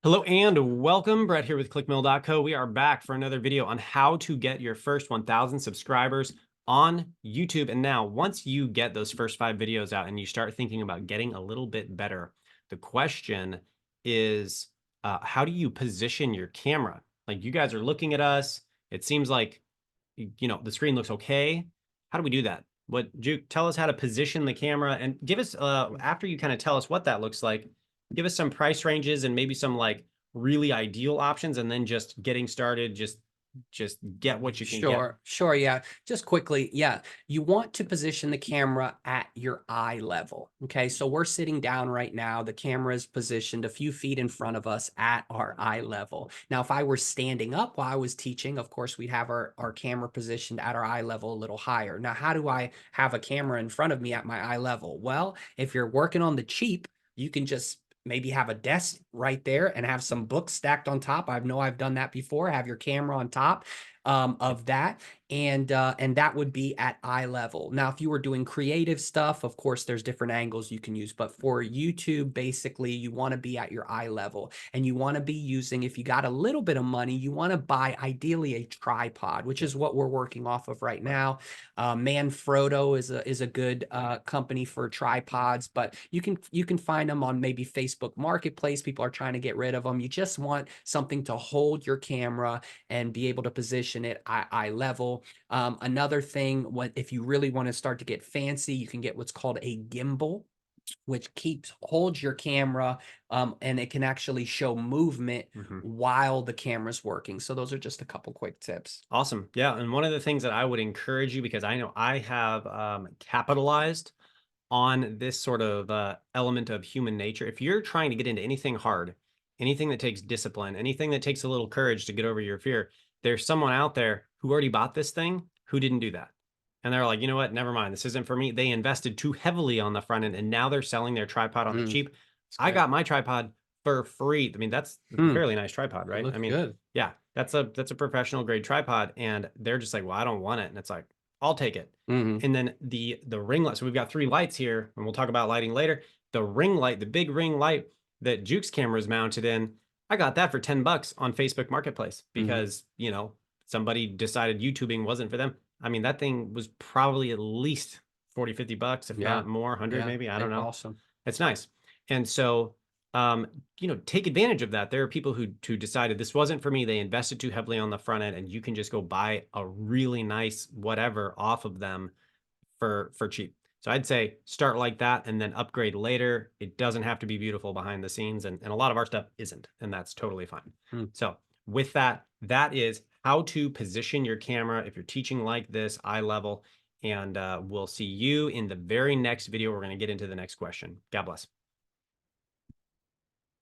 Hello and welcome. Brett here with ClickMill.co. We are back for another video on how to get your first 1,000 subscribers on YouTube. And now, once you get those first 5 videos out and you start thinking about getting a little bit better, the question is, how do you position your camera? Like, you guys are looking at us. It seems like, the screen looks okay. How do we do that? Juke, tell us how to position the camera and give us, after you kind of tell us what that looks like, give us some price ranges and maybe some like really ideal options, and then just getting started, just get what you can get. Sure. Yeah. Just quickly. Yeah. You want to position the camera at your eye level. Okay. So we're sitting down right now. The camera is positioned a few feet in front of us at our eye level. Now, if I were standing up while I was teaching, of course, we'd have our camera positioned at our eye level a little higher. Now, how do I have a camera in front of me at my eye level? Well, if you're working on the cheap, you can just maybe have a desk right there and have some books stacked on top. I know I've done that before. Have your camera on top of that, and that would be at eye level. Now, if you were doing creative stuff, of course, there's different angles you can use. But for YouTube, basically, you want to be at your eye level, and you want to be using. If you got a little bit of money, you want to buy ideally a tripod, which is what we're working off of right now. Manfrotto is a good company for tripods, but you can find them on maybe Facebook Marketplace. People are trying to get rid of them. You just want something to hold your camera and be able to position it eye level. Another thing, if you really want to start to get fancy, you can get what's called a gimbal, which holds your camera, and it can actually show movement while the camera's working. So those are just a couple quick tips. Awesome. Yeah. And one of the things that I would encourage you, because I know I have capitalized on this sort of element of human nature. If you're trying to get into anything hard, anything that takes discipline, anything that takes a little courage to get over your fear, there's someone out there who already bought this thing who didn't do that. And they're like, you know what? Never mind. This isn't for me. They invested too heavily on the front end, and now they're selling their tripod on the Mm, cheap. it's I good. got my tripod for free. I mean, that's a Mm, fairly nice tripod, it right? I looks mean, good. yeah, that's a professional grade tripod, and they're just like, well, I don't want it. And it's like, I'll take it. Hmm. And then the ring light. So we've got 3 lights here, and we'll talk about lighting later. The ring light, the big ring light that Juke's camera is mounted in, I got that for $10 on Facebook Marketplace Hmm. because, somebody decided YouTubing wasn't for them. I mean, that thing was probably at least 40, $50, if Yeah. not more, 100 Yeah. maybe. I don't know. Awesome. It's nice. And so, take advantage of that. There are people who decided this wasn't for me. They invested too heavily on the front end, and you can just go buy a really nice whatever off of them for cheap. So I'd say start like that and then upgrade later. It doesn't have to be beautiful behind the scenes, and a lot of our stuff isn't, and that's totally fine. Mm. So with that, that is how to position your camera if you're teaching like this, eye level. And we'll see you in the very next video. We're going to get into the next question. God bless.